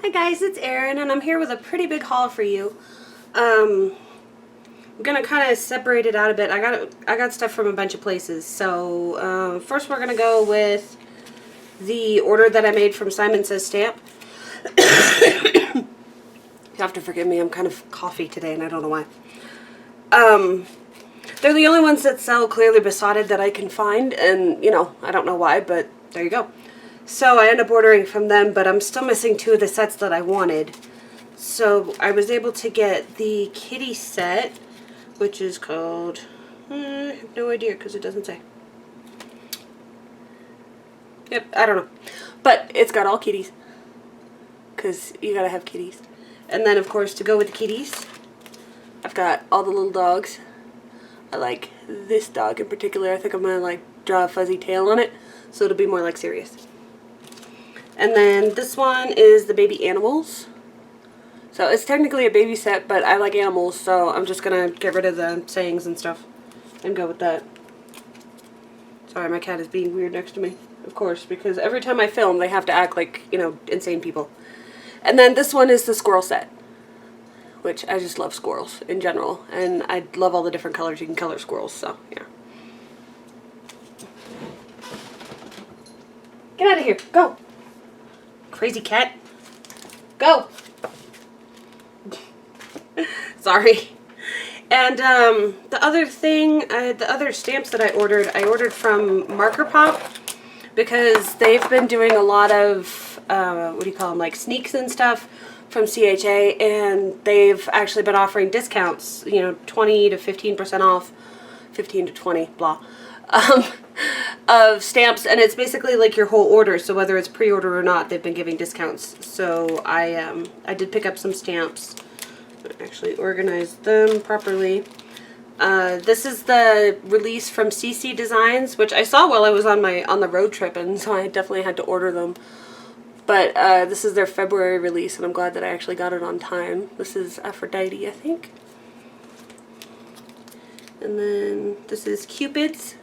Hi guys, it's Erin and I'm here with a pretty big haul for you. I'm gonna kind of separate it out a bit. I got stuff from a bunch of places. So first we're gonna go with the order that I made from Simon Says Stamp. You have to forgive me, I'm kind of coughy today and I don't know why. They're the only ones that sell Clearly Besotted that I can find, and you know, I don't know why, but there you go. So I ended up ordering from them, but I'm still missing two of the sets that I wanted. So I was able to get the kitty set, which is called, I have no idea because it doesn't say. Yep, I don't know. But it's got all kitties, because you gotta have kitties. And then of course, to go with the kitties, I've got all the little dogs. I like this dog in particular. I think I'm gonna like draw a fuzzy tail on it, so it'll be more like Sirius. And then this one is the baby animals. So it's technically a baby set, but I like animals, so I'm just gonna get rid of the sayings and stuff and go with that. Sorry, my cat is being weird next to me, of course, because every time I film, they have to act like, you know, insane people. And then this one is the squirrel set, which I just love squirrels in general, and I love all the different colors you can color squirrels, so yeah. Get out of here, go! Crazy cat. Go! Sorry. And the other thing, the other stamps that I ordered from Marker Pop, because they've been doing a lot of, what do you call them, like sneaks and stuff from CHA, and they've actually been offering discounts, you know, 20 to 15% off, 15 to 20, blah, of stamps, and it's basically like your whole order, so whether it's pre-order or not, they've been giving discounts. So I did pick up some stamps. I actually organized them properly. This is the release from CC Designs, which I saw while I was on the road trip, and so I definitely had to order them. But this is their February release, and I'm glad that I actually got it on time. This is Aphrodite, I think. And then this is Cupid's,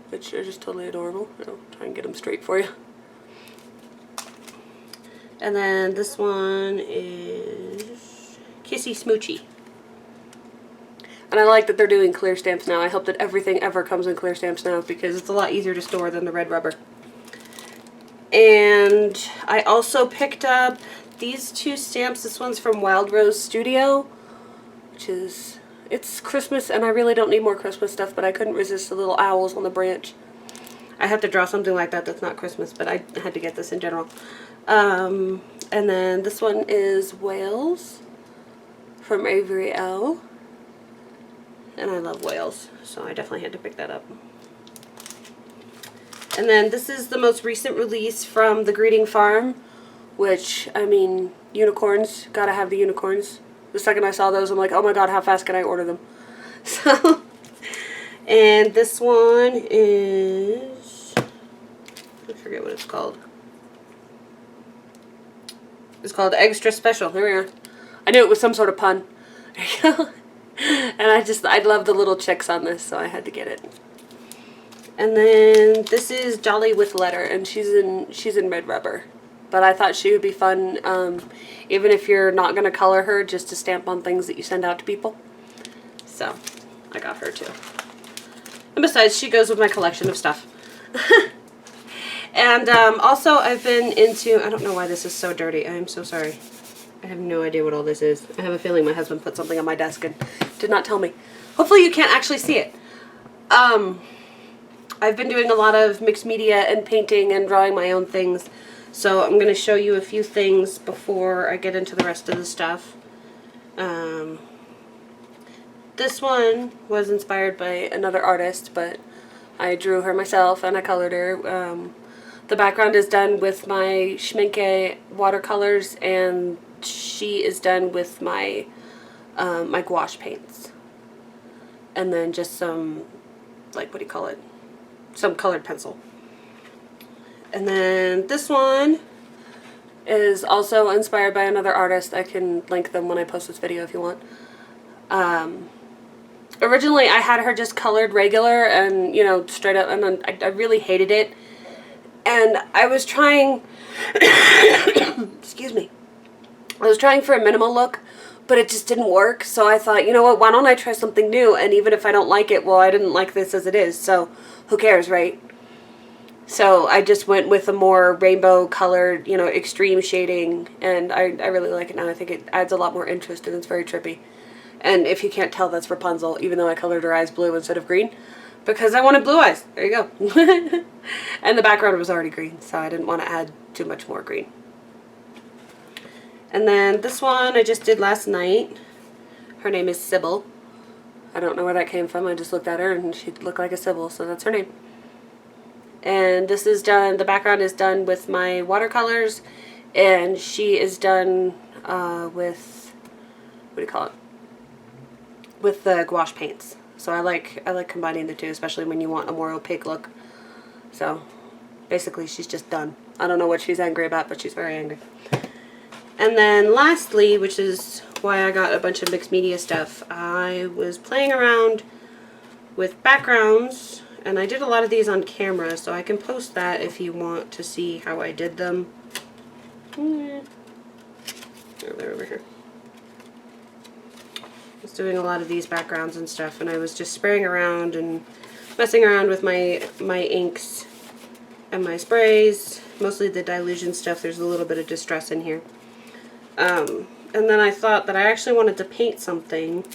which are just totally adorable. I'll try and get them straight for you. And then this one is Kissy Smoochy. And I like that they're doing clear stamps now. I hope that everything ever comes in clear stamps now, because it's a lot easier to store than the red rubber. And I also picked up these two stamps. This one's from Wild Rose Studio, which is, it's Christmas, and I really don't need more Christmas stuff, but I couldn't resist the little owls on the branch. I have to draw something like that that's not Christmas, but I had to get this in general. And then this one is Whales from Avery L. And I love whales, so I definitely had to pick that up. And then this is the most recent release from the Greeting Farm, which, I mean, unicorns, gotta have the unicorns. The second I saw those, I'm like, oh my god, how fast can I order them? So, and this one is, I forget what it's called. It's called Extra Special. There we are. I knew it was some sort of pun. There you go. And I love the little chicks on this, so I had to get it. And then this is Jolly with Letter, and she's in red rubber. But I thought she would be fun, even if you're not going to color her, just to stamp on things that you send out to people. So, I got her too. And besides, she goes with my collection of stuff. And also, I've been into, I don't know why this is so dirty. I am so sorry. I have no idea what all this is. I have a feeling my husband put something on my desk and did not tell me. Hopefully you can't actually see it. I've been doing a lot of mixed media and painting and drawing my own things. So I'm going to show you a few things before I get into the rest of the stuff. This one was inspired by another artist, but I drew her myself and I colored her. The background is done with my Schminke watercolors, and she is done with my my gouache paints. And then just some, like, what do you call it? Some colored pencil. And then this one is also inspired by another artist. I can link them when I post this video if you want. Originally I had her just colored regular and, you know, straight up, and then I really hated it. And I was trying Excuse me. I was trying for a minimal look, but it just didn't work. So I thought, you know what, why don't I try something new? And even if I don't like it, well, I didn't like this as it is. So who cares, right? So I just went with a more rainbow colored, you know, extreme shading. And I really like it now. I think it adds a lot more interest and it's very trippy. And if you can't tell, that's Rapunzel, even though I colored her eyes blue instead of green. Because I wanted blue eyes. There you go. And the background was already green, so I didn't want to add too much more green. And then this one I just did last night. Her name is Sybil. I don't know where that came from. I just looked at her and she looked like a Sybil, so that's her name. And this is done, the background is done with my watercolors, and she is done with, what do you call it? With the gouache paints. So I like combining the two, especially when you want a more opaque look. So basically she's just done. I don't know what she's angry about, but she's very angry. And then lastly, which is why I got a bunch of mixed media stuff, I was playing around with backgrounds, and I did a lot of these on camera, so I can post that if you want to see how I did them. Oh, they're over here. I was doing a lot of these backgrounds and stuff, and I was just spraying around and messing around with my inks and my sprays. Mostly the Dilution stuff. There's a little bit of distress in here. And then I thought that I actually wanted to paint something.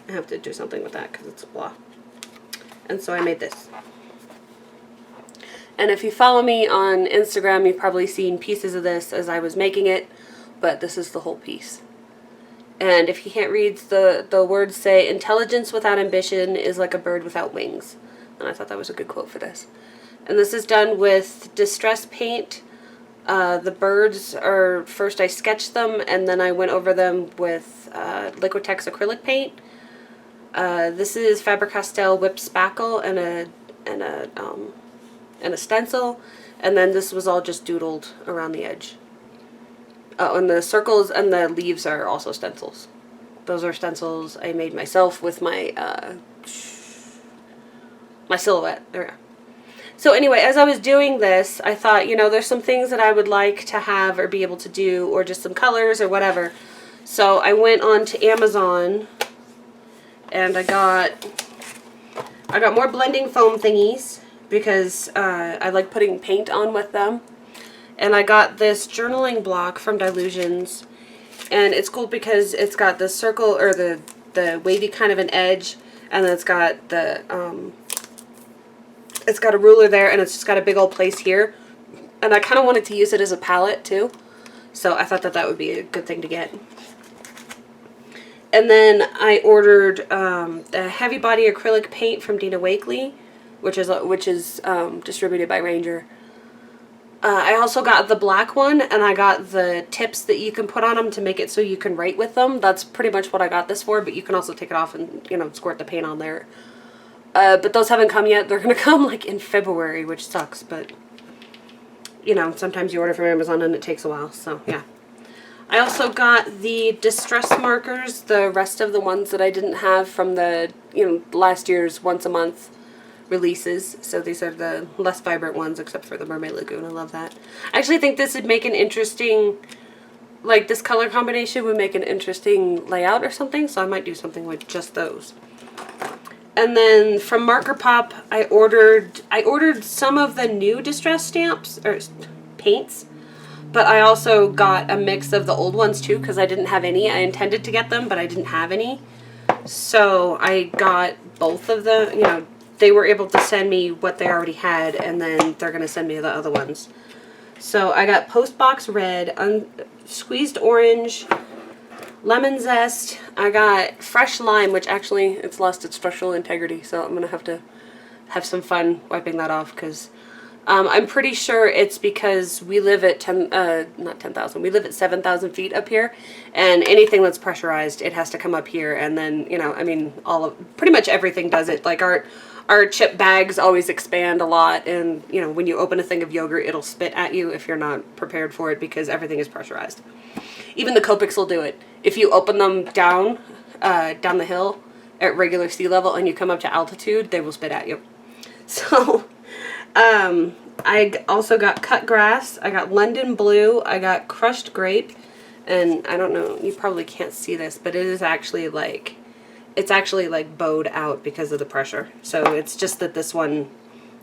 I have to do something with that because it's a blah. And so I made this. And if you follow me on Instagram, you've probably seen pieces of this as I was making it, but this is the whole piece. And if you can't read, the words say, "Intelligence without ambition is like a bird without wings." And I thought that was a good quote for this. And this is done with distress paint. The birds are, first I sketched them, and then I went over them with Liquitex acrylic paint. This is Faber-Castell whipped spackle and a stencil, and then this was all just doodled around the edge. Oh, and the circles and the leaves are also stencils. Those are stencils I made myself with my my silhouette. There we go. So anyway, as I was doing this, I thought, you know, there's some things that I would like to have or be able to do, or just some colors or whatever. So I went on to Amazon and I got more blending foam thingies because I like putting paint on with them. And I got this journaling block from Dilutions, and it's cool because it's got the circle, or the wavy kind of an edge, and then it's got it's got a ruler there, and it's just got a big old place here. And I kind of wanted to use it as a palette too, so I thought that that would be a good thing to get. And then I ordered the heavy body acrylic paint from Dina Wakley, which is distributed by Ranger. I also got the black one, and I got the tips that you can put on them to make it so you can write with them. That's pretty much what I got this for, but you can also take it off and, you know, squirt the paint on there. But those haven't come yet. They're going to come like in February, which sucks, but you know, sometimes you order from Amazon and it takes a while, so yeah. I also got the distress markers, the rest of the ones that I didn't have from the, you know, last year's once a month releases. So these are the less vibrant ones, except for the Mermaid Lagoon. I love that. I actually think this would make an interesting, like this color combination would make an interesting layout or something, so I might do something with just those. And then from Marker Pop, I ordered some of the new distress stamps, or paints, but I also got a mix of the old ones too, because I didn't have any. I intended to get them, but I didn't have any. So I got both of them, you know, they were able to send me what they already had, and then they're going to send me the other ones. So I got Postbox Red, Squeezed Orange, Lemon Zest. I got Fresh Lime, which actually, it's lost its structural integrity, so I'm going to have some fun wiping that off, because I'm pretty sure it's because we live at not 10,000, we live at 7,000 feet up here, and anything that's pressurized, it has to come up here, and then, you know, I mean, pretty much everything does it. Like our chip bags always expand a lot, and, you know, when you open a thing of yogurt, it'll spit at you if you're not prepared for it, because everything is pressurized. Even the Copics will do it. If you open them down the hill at regular sea level and you come up to altitude, they will spit at you. So I also got cut grass, I got London blue, I got crushed grape, and I don't know, you probably can't see this, but it is actually like, it's actually like bowed out because of the pressure. So it's just that this one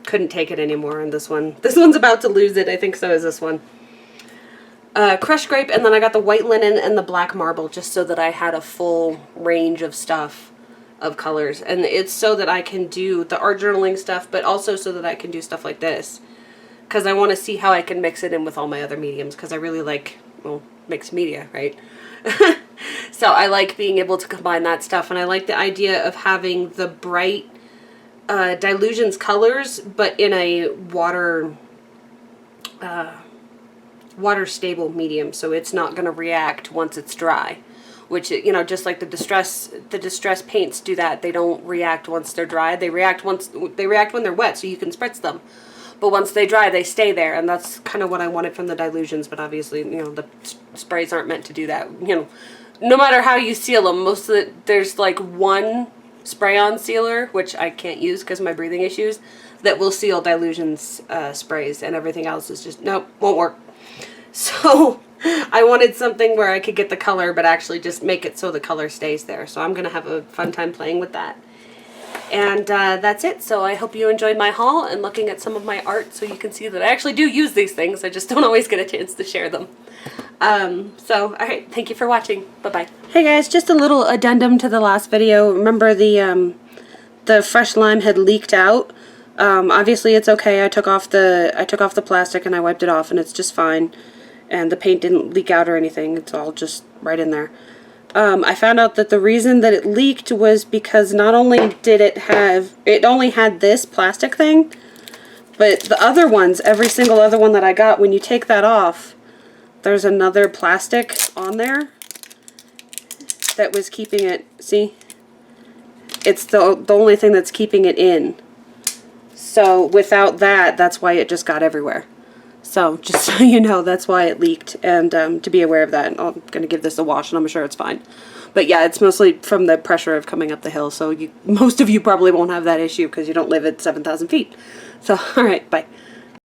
couldn't take it anymore, and this one's about to lose it. I think so is this one. Crushed grape, and then I got the white linen and the black marble just so that I had a full range of stuff of colors. And it's so that I can do the art journaling stuff, but also so that I can do stuff like this. Because I want to see how I can mix it in with all my other mediums, because I really like, well, mixed media, right? So I like being able to combine that stuff, and I like the idea of having the bright Dilutions colors, but in a water stable medium, so it's not going to react once it's dry. Which, you know, just like the distress paints do that. They don't react once they're dry. They react when they're wet, so you can spritz them. But once they dry, they stay there, and that's kind of what I wanted from the Dilutions. But obviously, you know, the sprays aren't meant to do that. You know, no matter how you seal them, most of there's like one spray-on sealer, which I can't use because of my breathing issues, that will seal Dilutions sprays, and everything else is just, nope, won't work. So I wanted something where I could get the color, but actually just make it so the color stays there. So I'm going to have a fun time playing with that. And that's it. So I hope you enjoyed my haul and looking at some of my art, so you can see that I actually do use these things. I just don't always get a chance to share them. So, alright, thank you for watching. Bye-bye. Hey guys, just a little addendum to the last video. Remember the fresh lime had leaked out. Obviously it's okay. I took off the plastic and I wiped it off, and it's just fine. And the paint didn't leak out or anything. It's all just right in there. I found out that the reason that it leaked was because not only did it only had this plastic thing, but the other ones, every single other one that I got, when you take that off, there's another plastic on there that was keeping it, see? It's the only thing that's keeping it in. So without that, that's why it just got everywhere. So just so you know, that's why it leaked, and to be aware of that. I'm going to give this a wash, and I'm sure it's fine. But yeah, it's mostly from the pressure of coming up the hill, so most of you probably won't have that issue because you don't live at 7,000 feet. So, alright, bye.